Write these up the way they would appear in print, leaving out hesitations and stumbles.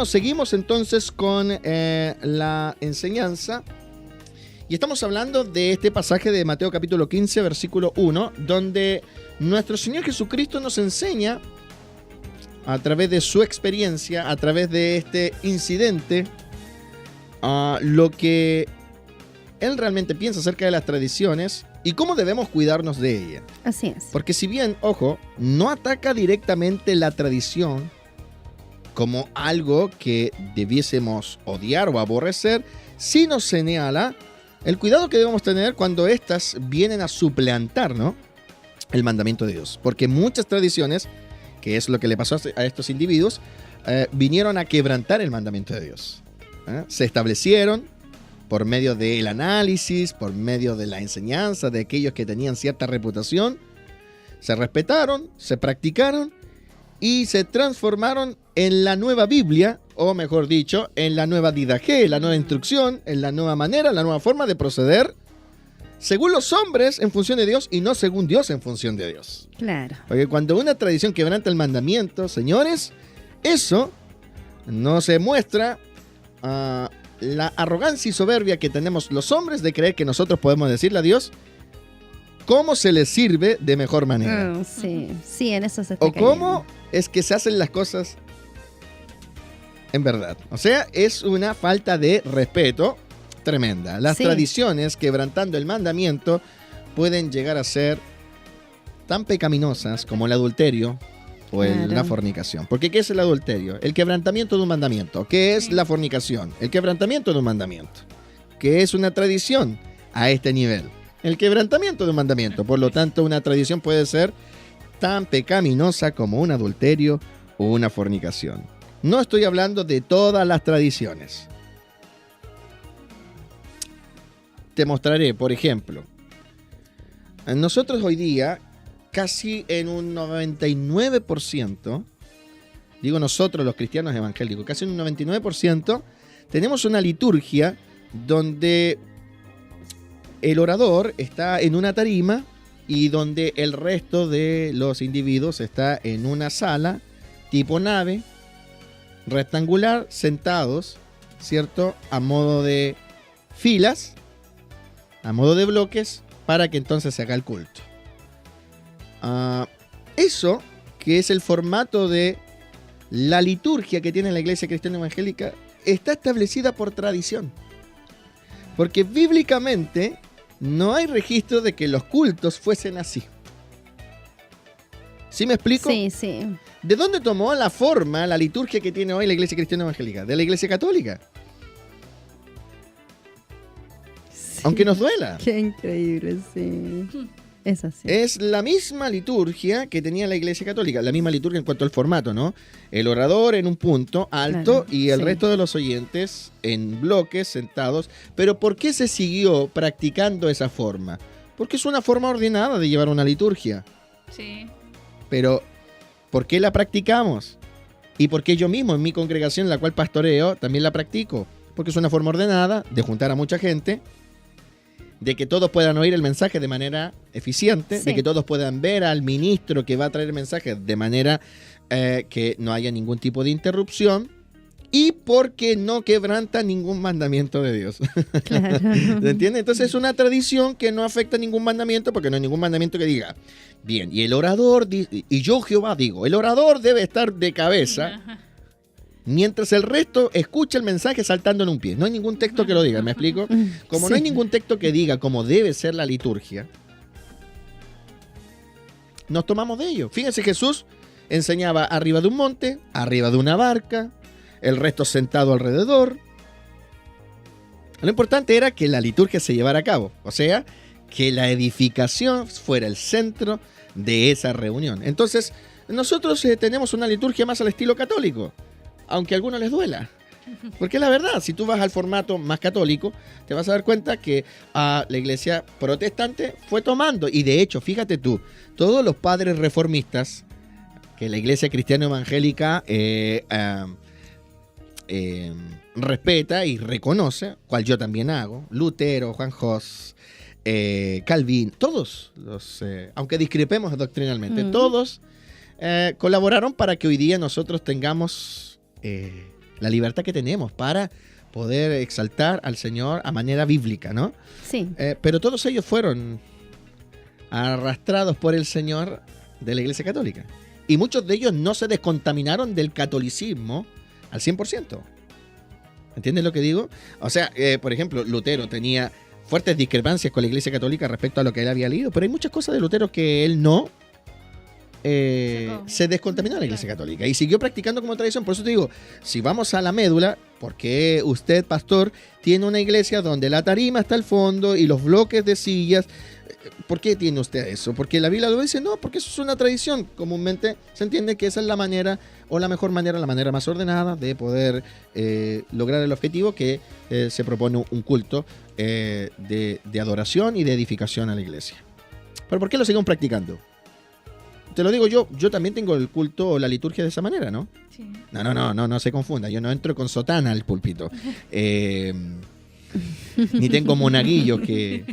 Bueno, seguimos entonces con la enseñanza. Y estamos hablando de este pasaje de Mateo capítulo 15, versículo 1, donde nuestro Señor Jesucristo nos enseña, a través de su experiencia, a través de este incidente, lo que Él realmente piensa acerca de las tradiciones y cómo debemos cuidarnos de ellas. Así es. Porque si bien, ojo, no ataca directamente la tradición como algo que debiésemos odiar o aborrecer, sí nos señala el cuidado que debemos tener cuando éstas vienen a suplantar, ¿no?, el mandamiento de Dios. Porque muchas tradiciones, que es lo que le pasó a estos individuos, vinieron a quebrantar el mandamiento de Dios. Se establecieron por medio del análisis, por medio de la enseñanza de aquellos que tenían cierta reputación, se respetaron, se practicaron y se transformaron en la nueva Biblia, o mejor dicho, en la nueva didaqué, la nueva instrucción, en la nueva manera, la nueva forma de proceder, según los hombres en función de Dios y no según Dios en función de Dios. Claro. Porque cuando una tradición quebranta el mandamiento, señores, eso no se muestra la arrogancia y soberbia que tenemos los hombres de creer que nosotros podemos decirle a Dios cómo se le sirve de mejor manera. Sí, sí, en eso se está O cómo es que se hacen las cosas en verdad. O sea, es una falta de respeto tremenda. Las tradiciones, quebrantando el mandamiento, pueden llegar a ser tan pecaminosas como el adulterio o la fornicación. Porque ¿qué es el adulterio? El quebrantamiento de un mandamiento. ¿Qué es la fornicación? El quebrantamiento de un mandamiento. ¿Qué es una tradición a este nivel? El quebrantamiento de un mandamiento. Por lo tanto, una tradición puede ser tan pecaminosa como un adulterio o una fornicación. No estoy hablando de todas las tradiciones. Te mostraré, por ejemplo, nosotros hoy día, casi en un 99%, digo nosotros los cristianos evangélicos, casi en un 99%, tenemos una liturgia donde el orador está en una tarima y donde el resto de los individuos está en una sala tipo nave, rectangular, sentados, ¿cierto?, a modo de filas, a modo de bloques, para que entonces se haga el culto. Eso, que es el formato de la liturgia que tiene la Iglesia Cristiana Evangélica, está establecida por tradición. Porque bíblicamente no hay registro de que los cultos fuesen así. ¿Sí me explico? Sí, sí. ¿De dónde tomó la forma, la liturgia que tiene hoy la Iglesia Cristiana Evangélica? De la Iglesia Católica. Sí. Aunque nos duela. Qué increíble, sí. Es así. Es la misma liturgia que tenía la Iglesia Católica. La misma liturgia en cuanto al formato, ¿no? El orador en un punto alto, claro, y el resto de los oyentes en bloques, sentados. Pero ¿por qué se siguió practicando esa forma? Porque es una forma ordenada de llevar una liturgia. Sí. Pero ¿por qué la practicamos? Y por qué yo mismo en mi congregación, la cual pastoreo, también la practico. Porque es una forma ordenada de juntar a mucha gente, de que todos puedan oír el mensaje de manera eficiente, sí, de que todos puedan ver al ministro que va a traer el mensaje de manera que no haya ningún tipo de interrupción, y porque no quebranta ningún mandamiento de Dios. Claro. ¿Se entiende? Entonces es una tradición que no afecta ningún mandamiento, porque no hay ningún mandamiento que diga, bien, y el orador, y yo Jehová digo, el orador debe estar de cabeza, mientras el resto escucha el mensaje saltando en un pie. No hay ningún texto que lo diga, ¿me explico? Como sí, no hay ningún texto que diga cómo debe ser la liturgia, nos tomamos de ello. Fíjense, Jesús enseñaba arriba de un monte, arriba de una barca, el resto sentado alrededor. Lo importante era que la liturgia se llevara a cabo, o sea, que la edificación fuera el centro de esa reunión. Entonces, nosotros tenemos una liturgia más al estilo católico, aunque a algunos les duela. Porque la verdad, si tú vas al formato más católico, te vas a dar cuenta que la iglesia protestante fue tomando, y de hecho, fíjate tú, todos los padres reformistas que la iglesia cristiana evangélica respeta y reconoce, cual yo también hago, Lutero, Juan Hus, Calvin, todos los, aunque discrepemos doctrinalmente, todos colaboraron para que hoy día nosotros tengamos la libertad que tenemos para poder exaltar al Señor a manera bíblica, ¿no? Sí. Pero todos ellos fueron arrastrados por el Señor de la Iglesia Católica. Y muchos de ellos no se descontaminaron del catolicismo al 100%. ¿Entiendes lo que digo? O sea, por ejemplo, Lutero tenía fuertes discrepancias con la Iglesia Católica respecto a lo que él había leído, pero hay muchas cosas de Lutero que él no se descontaminó de la Iglesia Católica y siguió practicando como tradición. Por eso te digo, si vamos a la médula, ¿por qué usted, pastor, tiene una iglesia donde la tarima está al fondo y los bloques de sillas? ¿Por qué tiene usted eso? ¿Porque la Biblia lo dice? No, porque eso es una tradición. Comúnmente se entiende que esa es la manera, o la mejor manera, la manera más ordenada de poder lograr el objetivo que se propone un culto de adoración y de edificación a la iglesia. ¿Pero por qué lo seguimos practicando? Te lo digo yo también tengo el culto o la liturgia de esa manera, ¿no? Sí. No se confunda. Yo no entro con sotana al púlpito. Ni tengo monaguillos que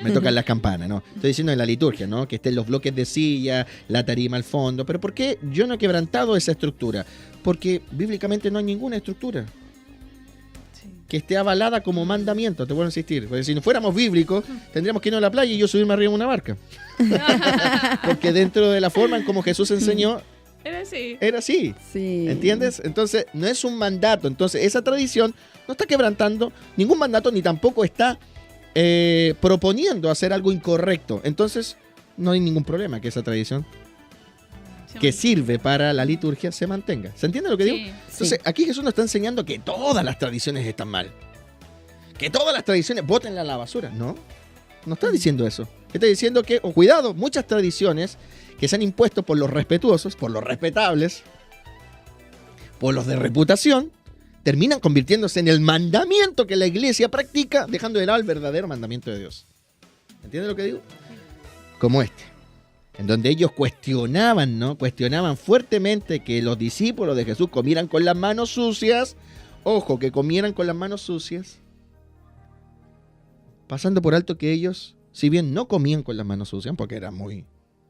me tocan las campanas, ¿no? Estoy diciendo en la liturgia, ¿no? Que estén los bloques de silla, la tarima al fondo. ¿Pero por qué yo no he quebrantado esa estructura? Porque bíblicamente no hay ninguna estructura que esté avalada como mandamiento. Te vuelvo a insistir. Porque si no fuéramos bíblicos, tendríamos que irnos a la playa y yo subirme arriba de una barca. Porque dentro de la forma en como Jesús enseñó, era así. Sí. ¿Entiendes? Entonces, no es un mandato. Entonces, esa tradición no está quebrantando ningún mandato ni tampoco está proponiendo hacer algo incorrecto. Entonces, no hay ningún problema que esa tradición que sirve para la liturgia se mantenga. ¿Se entiende lo que digo? Sí. Entonces, aquí Jesús nos está enseñando que todas las tradiciones están mal. Que todas las tradiciones bótenla a la basura. No está diciendo eso. Está diciendo que, cuidado, muchas tradiciones que se han impuesto por los respetuosos, por los respetables, por los de reputación, terminan convirtiéndose en el mandamiento que la iglesia practica, dejando de lado el verdadero mandamiento de Dios. ¿Entiendes lo que digo? Como este, en donde ellos cuestionaban, ¿no? Cuestionaban fuertemente que los discípulos de Jesús comieran con las manos sucias. Ojo, que comieran con las manos sucias, pasando por alto que ellos, si bien no comían con las manos sucias, porque eran muy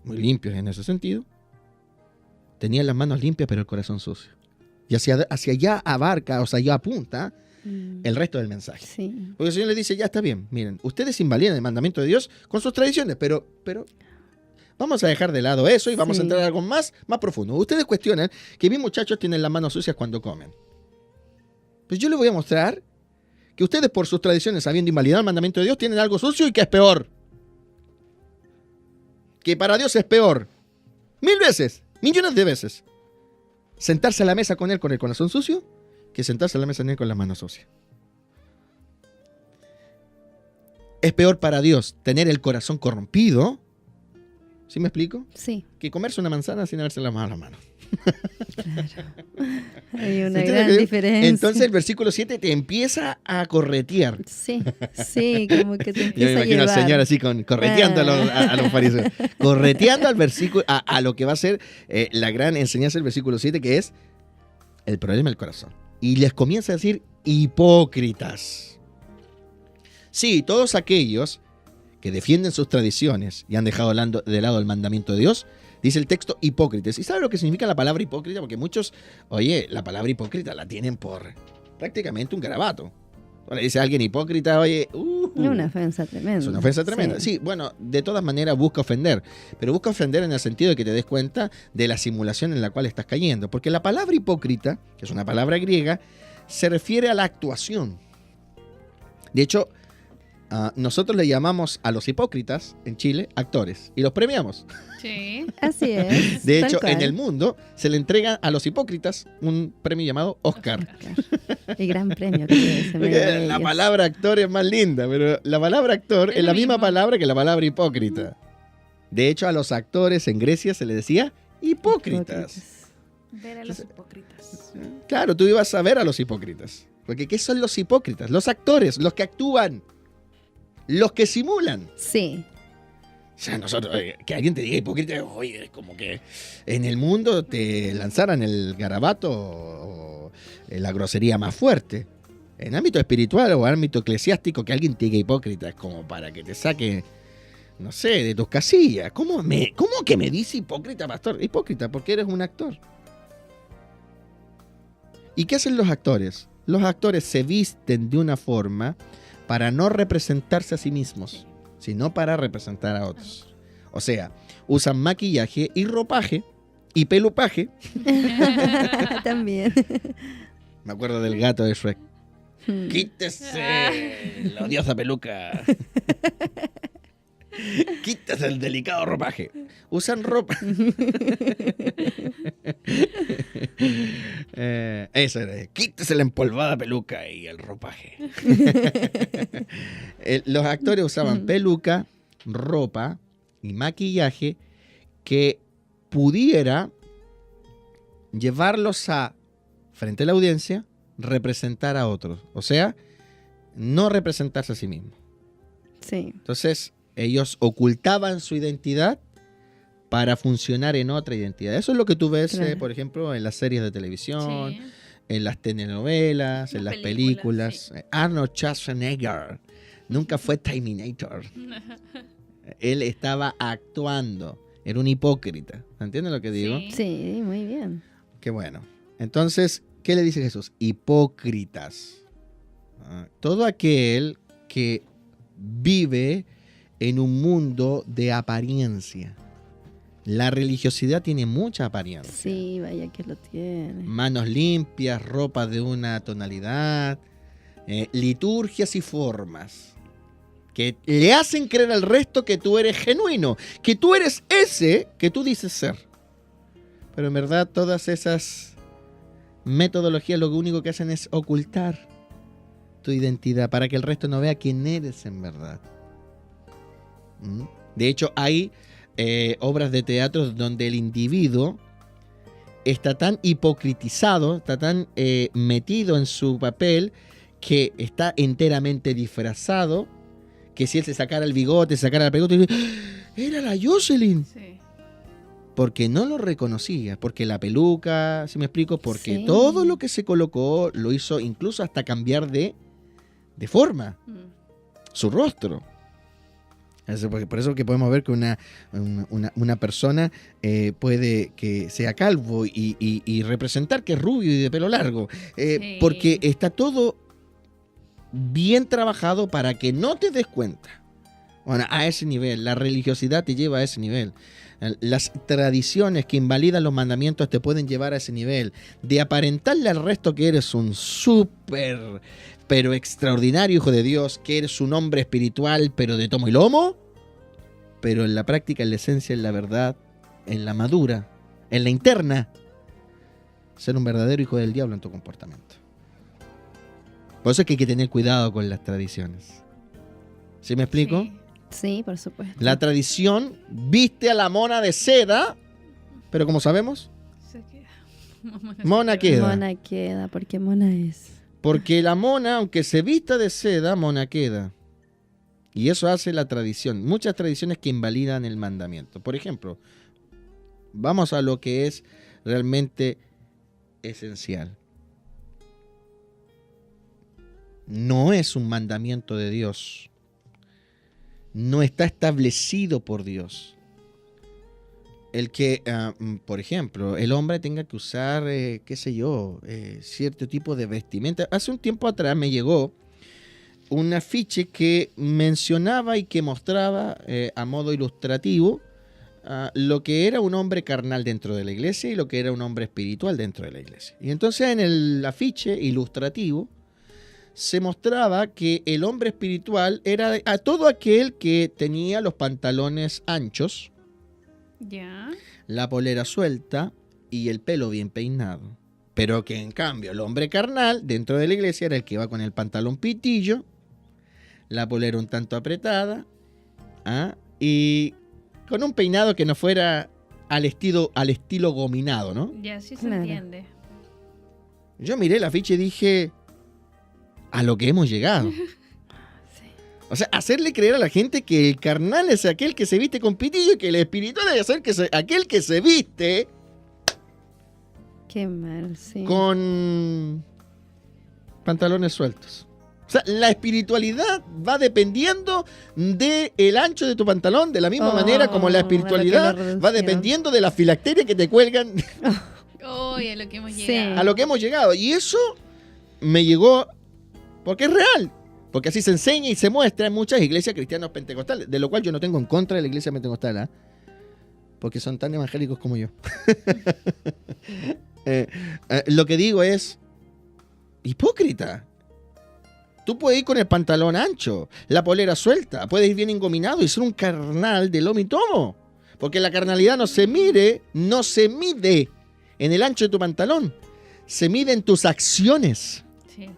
limpios en ese sentido, tenían las manos limpias pero el corazón sucio. Y hacia allá abarca, o sea, allá apunta el resto del mensaje. Sí. Porque el Señor les dice, ya está bien, miren, ustedes invalidan el mandamiento de Dios con sus tradiciones, pero vamos a dejar de lado eso y vamos a entrar a algo más profundo. Ustedes cuestionan que mis muchachos tienen las manos sucias cuando comen. Pues yo les voy a mostrar que ustedes por sus tradiciones, habiendo invalidado el mandamiento de Dios, tienen algo sucio y que es peor. Que para Dios es peor. 1000 veces, millones de veces. Sentarse a la mesa con Él con el corazón sucio que sentarse a la mesa con Él con las manos sucias. Es peor para Dios tener el corazón corrompido, ¿sí me explico? Sí. Que comerse una manzana sin haberse lavado las manos. Claro. Hay una ¿Entiendes gran lo que digo? diferencia. Entonces el versículo 7 te empieza a corretear. Sí, como que te Yo me empieza a imagino al llevar. Señor así correteando a los fariseos. Correteando al versículo, a lo que va a ser la gran enseñanza del versículo 7, que es el problema del corazón. Y les comienza a decir hipócritas. Sí, todos aquellos que defienden sus tradiciones y han dejado de lado el mandamiento de Dios, dice el texto hipócritas. ¿Y sabe lo que significa la palabra hipócrita? Porque muchos, la palabra hipócrita la tienen por prácticamente un garabato. Ahora dice alguien hipócrita, Es una ofensa tremenda. es una ofensa tremenda. Sí, bueno, de todas maneras busca ofender, pero busca ofender en el sentido de que te des cuenta de la simulación en la cual estás cayendo. Porque la palabra hipócrita, que es una palabra griega, se refiere a la actuación. De hecho, nosotros le llamamos a los hipócritas en Chile actores y los premiamos. Sí. Así es. De tal hecho, cual. en el mundo se le entrega a los hipócritas un premio llamado Oscar. El gran premio que tiene ese medio de La ellos. palabra actor es más linda, pero la palabra actor es Es la lo misma mismo. palabra que la palabra hipócrita. De hecho, a los actores en Grecia se les decía hipócritas. Ver a los hipócritas. Claro, tú ibas a ver a los hipócritas. Porque ¿qué son los hipócritas? Los actores, los que actúan, los que simulan. Sí. O sea, nosotros, que alguien te diga hipócrita, oye, es como que en el mundo te lanzaran el garabato o la grosería más fuerte. En ámbito espiritual o ámbito eclesiástico, que alguien te diga hipócrita es como para que te saque, no sé, de tus casillas. ¿Cómo que me dice hipócrita, pastor? Hipócrita, porque eres un actor. ¿Y qué hacen los actores? Los actores se visten de una forma para no representarse a sí mismos, sino para representar a otros. O sea, usan maquillaje y ropaje y pelupaje. También. Me acuerdo del gato de Shrek. ¡Quítese la odiosa peluca! ¡Quítese el delicado ropaje! Usan ropa. Eso era. Quítese la empolvada peluca y el ropaje. Los actores usaban peluca, ropa y maquillaje que pudiera llevarlos a, frente a la audiencia, representar a otros. O sea, no representarse a sí mismos. Sí. Entonces, ellos ocultaban su identidad para funcionar en otra identidad. Eso es lo que tú ves, Claro. por ejemplo, en las series de televisión, Sí. en las telenovelas, en Las las películas. películas, Arnold Schwarzenegger nunca fue Terminator. Él estaba actuando. Era un hipócrita. ¿Entiendes lo que digo? Sí. Sí, muy bien. Qué bueno. Entonces, ¿qué le dice Jesús? Hipócritas. Todo aquel que vive en un mundo de apariencia. La religiosidad tiene mucha apariencia. Sí, vaya que lo tiene. Manos limpias, ropa de una tonalidad, liturgias y formas que le hacen creer al resto que tú eres genuino, que tú eres ese que tú dices ser. Pero en verdad todas esas metodologías lo único que hacen es ocultar tu identidad para que el resto no vea quién eres en verdad. De hecho, hay obras de teatro donde el individuo está tan hipocritizado, está tan metido en su papel que está enteramente disfrazado, que si él se sacara el bigote, se sacara la peluca, era la Jocelyn. Sí. Porque no lo reconocía, porque la peluca, si me explico, porque Sí. todo lo que se colocó lo hizo incluso hasta cambiar de forma, su rostro. Por eso que podemos ver que una persona puede que sea calvo y representar que es rubio y de pelo largo. Sí. Porque está todo bien trabajado para que no te des cuenta. Bueno, a ese nivel, la religiosidad te lleva a ese nivel. Las tradiciones que invalidan los mandamientos te pueden llevar a ese nivel. De aparentarle al resto que eres un súper, pero extraordinario hijo de Dios, que eres un hombre espiritual, pero de tomo y lomo. Pero en la práctica, en la esencia, en la verdad, en la madura, en la interna, ser un verdadero hijo del diablo en tu comportamiento. Por eso es que hay que tener cuidado con las tradiciones. ¿Sí me explico? Sí. Sí, por supuesto. La tradición viste a la mona de seda, pero como sabemos, Se queda. mona queda. Mona queda, porque mona es. Porque la mona, aunque se vista de seda, mona queda. Y eso hace la tradición. Muchas tradiciones que invalidan el mandamiento. Por ejemplo, vamos a lo que es realmente esencial. No es un mandamiento de Dios. No está establecido por Dios. El que, por ejemplo, el hombre tenga que usar, qué sé yo, cierto tipo de vestimenta. Hace un tiempo atrás me llegó un afiche que mencionaba y que mostraba a modo ilustrativo lo que era un hombre carnal dentro de la iglesia y lo que era un hombre espiritual dentro de la iglesia. Y entonces en el afiche ilustrativo se mostraba que el hombre espiritual era a todo aquel que tenía los pantalones anchos, Ya. la polera suelta y el pelo bien peinado. Pero que en cambio el hombre carnal dentro de la iglesia era el que iba con el pantalón pitillo, la polera un tanto apretada, y con un peinado que no fuera al estilo gominado, ¿no? Ya sí se Claro. entiende. Yo miré la ficha y dije, a lo que hemos llegado. O sea, hacerle creer a la gente que el carnal es aquel que se viste con pitillo y que el espiritual es aquel que se viste Qué mal, sí. con pantalones sueltos. O sea, la espiritualidad va dependiendo del ancho de tu pantalón, de la misma manera como la Oh, espiritualidad de lo que lo va redució. dependiendo de las filacterias que te cuelgan Uy, a lo que hemos Sí. llegado. A lo que hemos llegado. Y eso me llegó porque es real. Porque así se enseña y se muestra en muchas iglesias cristianas pentecostales. De lo cual yo no tengo en contra de la iglesia pentecostal, ¿ah? Porque son tan evangélicos como yo. Lo que digo es, hipócrita. Tú puedes ir con el pantalón ancho, la polera suelta, puedes ir bien engominado y ser un carnal de lomo y todo. Porque la carnalidad no se mide en el ancho de tu pantalón. Se mide en tus acciones. Sí.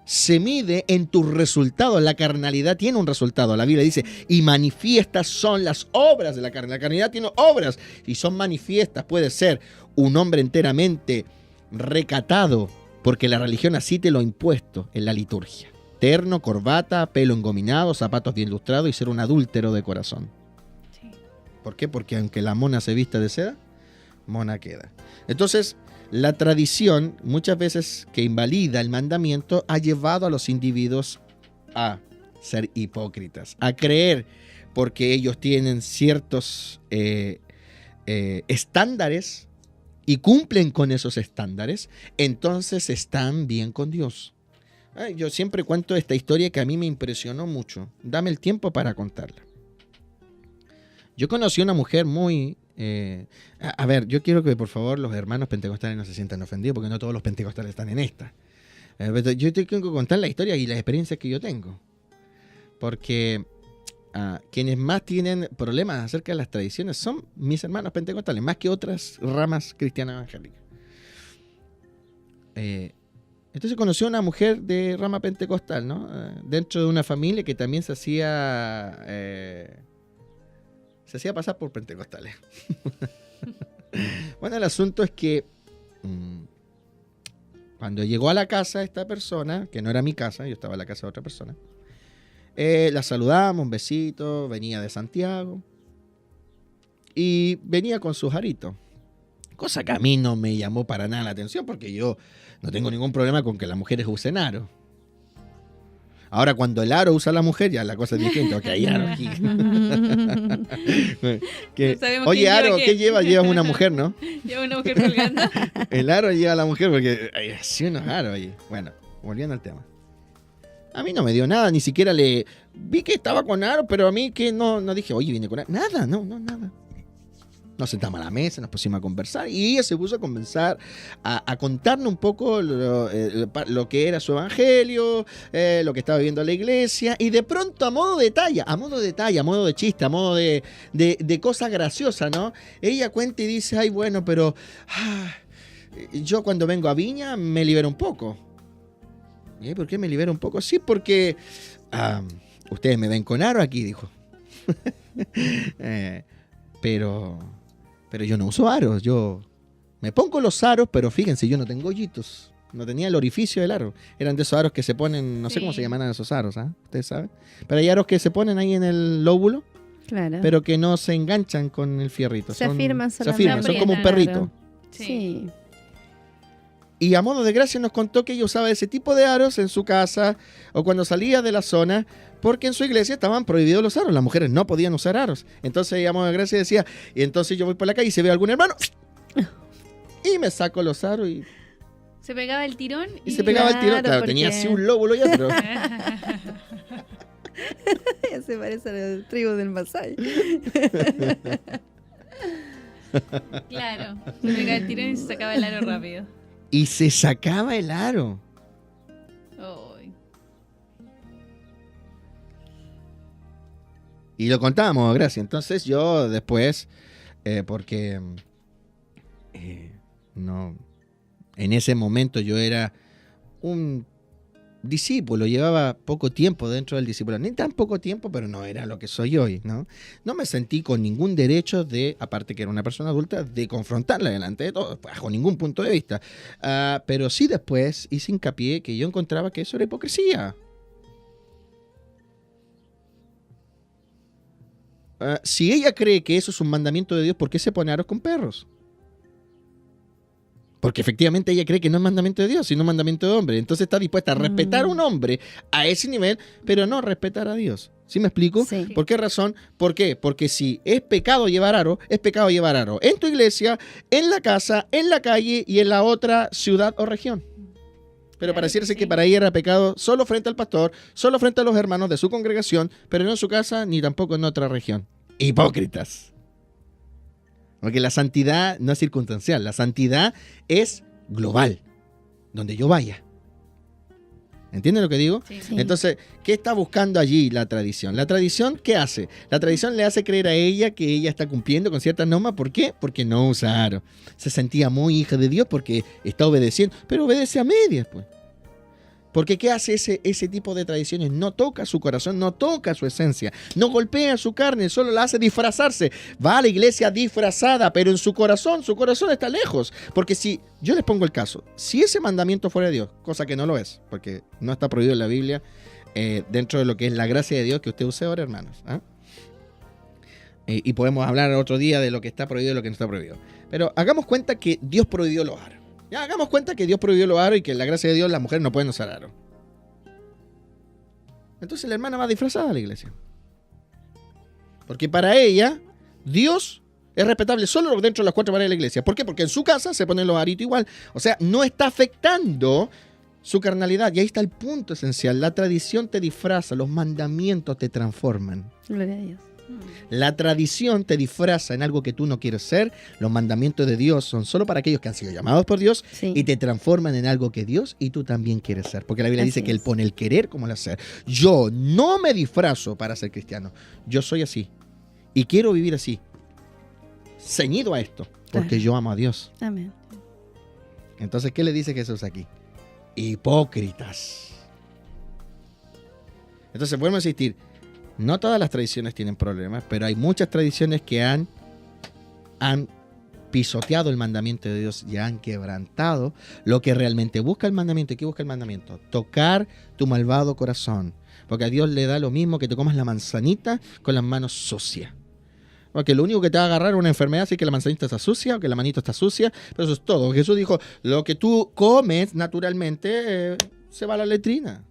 Se mide en tus resultados. La carnalidad tiene un resultado. La Biblia dice, y manifiestas son las obras de la carne. La carnalidad tiene obras y son manifiestas. Puede ser un hombre enteramente recatado, porque la religión así te lo ha impuesto en la liturgia. Terno, corbata, pelo engominado, zapatos bien lustrados y ser un adúltero de corazón. Sí. ¿Por qué? Porque aunque la mona se vista de seda, mona queda. Entonces, la tradición, muchas veces que invalida el mandamiento, ha llevado a los individuos a ser hipócritas, a creer porque ellos tienen ciertos estándares y cumplen con esos estándares, entonces están bien con Dios. Yo siempre cuento esta historia que a mí me impresionó mucho. Dame el tiempo para contarla. Yo conocí a una mujer muy... a ver, yo quiero que por favor los hermanos pentecostales no se sientan ofendidos porque no todos los pentecostales están en esta. Yo tengo que contar la historia y las experiencias que yo tengo. Porque quienes más tienen problemas acerca de las tradiciones son mis hermanos pentecostales, más que otras ramas cristianas evangélicas. Entonces conocí a una mujer de rama pentecostal, ¿no? Dentro de una familia que también se hacía pasar por pentecostales. Bueno, el asunto es que cuando llegó a la casa esta persona, que no era mi casa, yo estaba en la casa de otra persona, la saludamos, un besito, venía de Santiago y venía con sus aritos. Cosa que a mí no me llamó para nada la atención porque yo no tengo ningún problema con que las mujeres usen aro. Ahora, cuando el aro usa la mujer, ya la cosa es distinta. Ok, hay aro aquí. Oye, aro, ¿qué lleva? Llevas una mujer, ¿no? Lleva una mujer colgando. El aro lleva a la mujer porque hay así unos aros ahí. Bueno, volviendo al tema. A mí no me dio nada, ni siquiera le... Vi que estaba con aro, pero a mí que no dije, oye, viene con aro. Nada, nada. Nos sentamos a la mesa, nos pusimos a conversar y ella se puso a conversar, a contarnos un poco lo que era su evangelio, lo que estaba viviendo en la iglesia, y de pronto a modo de talla, a modo de chiste, a modo de cosa graciosa, ¿no? Ella cuenta y dice, ay, bueno, pero yo cuando vengo a Viña me libero un poco. ¿Y por qué me libero un poco? Sí, porque ustedes me ven con aro aquí, dijo. Pero yo no uso aros, yo me pongo los aros, pero fíjense, yo no tengo hoyitos. No tenía el orificio del aro. Eran de esos aros que se ponen, no sé cómo se llaman esos aros, ¿ah? Ustedes saben. Pero hay aros que se ponen ahí en el lóbulo, Claro. pero que no se enganchan con el fierrito. Se afirman Se afirman, son como un Claro. perrito. Sí. Y a modo de gracia nos contó que ella usaba ese tipo de aros en su casa o cuando salía de la zona, porque en su iglesia estaban prohibidos los aros. Las mujeres no podían usar aros. Entonces ella a modo de gracia decía, y entonces yo voy por la calle y se ve algún hermano y me saco los aros y Se pegaba el tirón Y se pegaba el tiro. Claro, Claro, porque- tenía así un lóbulo ya, pero... Se parece al tribu del Masai. Claro, se pegaba el tirón y se sacaba el aro rápido. Y se sacaba el aro. Ay. Y lo contábamos, gracias. Entonces yo después, porque no, en ese momento yo era un discípulo, llevaba poco tiempo dentro del discípulo, ni tan poco tiempo, pero no era lo que soy hoy, ¿no? No me sentí con ningún derecho de, aparte que era una persona adulta, de confrontarla delante de todos, bajo ningún punto de vista. Pero sí después hice hincapié que yo encontraba que eso era hipocresía. Si ella cree que eso es un mandamiento de Dios, ¿por qué se pone aros con perros? Porque efectivamente ella cree que no es mandamiento de Dios, sino mandamiento de hombre. Entonces está dispuesta a respetar a un hombre a ese nivel, pero no respetar a Dios. ¿Sí me explico? Sí. ¿Por qué razón? ¿Por qué? Porque si es pecado llevar aro, es pecado llevar aro en tu iglesia, en la casa, en la calle y en la otra ciudad o región. Pero Claro pareciera ser que que sí. para ella era pecado solo frente al pastor, solo frente a los hermanos de su congregación, pero no en su casa ni tampoco en otra región. Hipócritas. Porque la santidad no es circunstancial, la santidad es global, donde yo vaya. ¿Entienden lo que digo? Sí. Sí. Entonces, ¿qué está buscando allí la tradición? La tradición, ¿qué hace? La tradición le hace creer a ella que ella está cumpliendo con ciertas normas. ¿Por qué? Porque no usa aro. Se sentía muy hija de Dios porque está obedeciendo, pero obedece a medias, pues. Porque ¿qué hace ese tipo de tradiciones? No toca su corazón, no toca su esencia, no golpea su carne, solo la hace disfrazarse. Va a la iglesia disfrazada, pero en su corazón está lejos. Porque si, yo les pongo el caso, si ese mandamiento fuera de Dios, cosa que no lo es, porque no está prohibido en la Biblia, dentro de lo que es la gracia de Dios que usted use ahora, hermanos. ¿Ah? Y podemos hablar otro día de lo que está prohibido y lo que no está prohibido. Pero hagamos cuenta que Dios prohibió los aros. Ya hagamos cuenta que Dios prohibió los aros y que en la gracia de Dios las mujeres no pueden usar aros. Entonces la hermana va disfrazada a la iglesia. Porque para ella, Dios es respetable solo dentro de las 4 paredes de la iglesia. ¿Por qué? Porque en su casa se ponen los aritos igual. O sea, no está afectando su carnalidad. Y ahí está el punto esencial. La tradición te disfraza, los mandamientos te transforman. Gloria a Dios. La tradición te disfraza en algo que tú no quieres ser. Los mandamientos de Dios son solo para aquellos que han sido llamados por Dios Sí. y te transforman en algo que Dios y tú también quieres ser. Porque la Biblia Así dice que Él es. pone el querer como el hacer. Yo no me disfrazo para ser cristiano. Yo soy así. Y quiero vivir así. Ceñido a esto. Porque Claro. yo amo a Dios. Amén. Entonces, ¿qué le dice Jesús aquí? Hipócritas. Entonces, vuelvo a insistir. No todas las tradiciones tienen problemas, pero hay muchas tradiciones que han pisoteado el mandamiento de Dios y han quebrantado lo que realmente busca el mandamiento. ¿Y qué busca el mandamiento? Tocar tu malvado corazón. Porque a Dios le da lo mismo que te comas la manzanita con las manos sucias. Porque lo único que te va a agarrar es una enfermedad, si es que la manzanita está sucia o que la manito está sucia, pero eso es todo. Jesús dijo, lo que tú comes naturalmente se va a la letrina.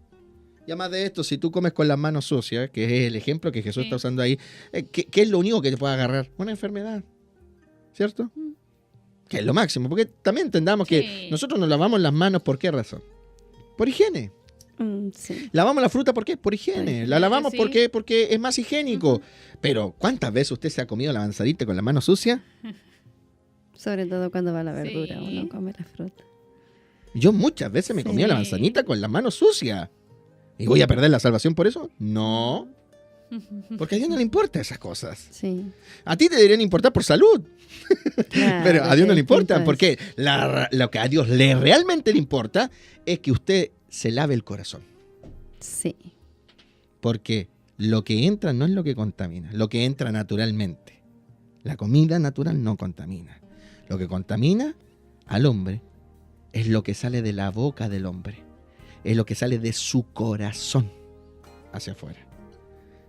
Y además de esto, si tú comes con las manos sucias, que es el ejemplo que Jesús Sí. está usando ahí, ¿qué es lo único que te puede agarrar? Una enfermedad, ¿cierto? Que es lo máximo, porque también entendamos que Sí. nosotros nos lavamos las manos, ¿por qué razón? Por higiene. Sí. Lavamos la fruta, ¿por qué? Por higiene. La lavamos, Sí. ¿por qué? Porque es más higiénico. Pero, ¿cuántas veces usted se ha comido la manzanita con la mano sucia? Sobre todo cuando va la Sí. verdura, uno come la fruta. Yo muchas veces me Sí. comía la manzanita con las manos sucias. ¿Y voy a perder la salvación por eso? No. Porque a Dios no le importan esas cosas. Sí. A ti te deberían importar por salud. Claro, Pero a Dios no le importa. distinto es. Porque lo que a Dios realmente le importa es que usted se lave el corazón. Sí. Porque lo que entra no es lo que contamina. Lo que entra naturalmente. La comida natural no contamina. Lo que contamina al hombre es lo que sale de la boca del hombre. Es lo que sale de su corazón hacia afuera.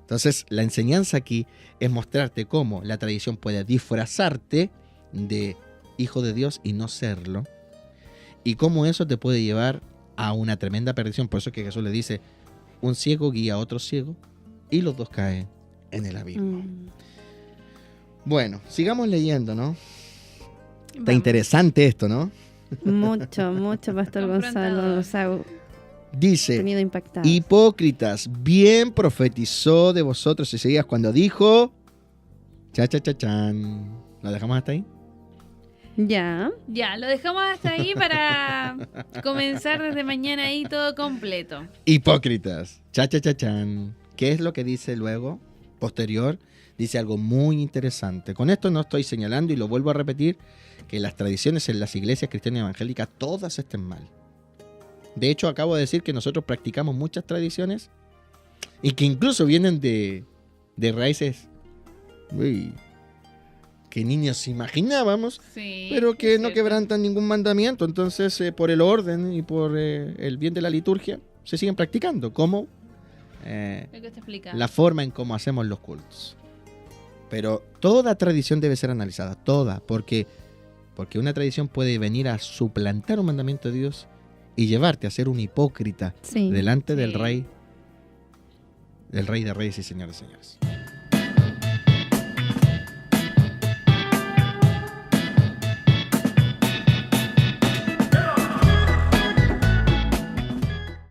Entonces, la enseñanza aquí es mostrarte cómo la tradición puede disfrazarte de hijo de Dios y no serlo. Y cómo eso te puede llevar a una tremenda perdición. Por eso es que Jesús le dice, un ciego guía a otro ciego y los dos caen en el abismo. Bueno, sigamos leyendo, ¿no? Está Vamos. interesante esto, ¿no? Mucho, mucho, Pastor Gonzalo. Nos ha Dice, tenido impactados. hipócritas, bien profetizó de vosotros Isaías cuando dijo, cha-cha-cha-chan. ¿Lo dejamos hasta ahí? Ya. Ya, lo dejamos hasta ahí para comenzar desde mañana ahí todo completo. Hipócritas, cha-cha-cha-chan. ¿Qué es lo que dice luego? Posterior, dice algo muy interesante. Con esto no estoy señalando, y lo vuelvo a repetir, que las tradiciones en las iglesias cristianas evangélicas todas estén mal. De hecho, acabo de decir que nosotros practicamos muchas tradiciones y que incluso vienen de raíces que ni nos imaginábamos, Sí, pero que es no cierto. quebrantan ningún mandamiento. Entonces, por el orden y por el bien de la liturgia, se siguen practicando, como Lo que está explicando. la forma en cómo hacemos los cultos. Pero toda tradición debe ser analizada, toda, porque una tradición puede venir a suplantar un mandamiento de Dios y llevarte a ser un hipócrita Sí. delante del Sí. Rey el Rey de Reyes y Señor de Señores.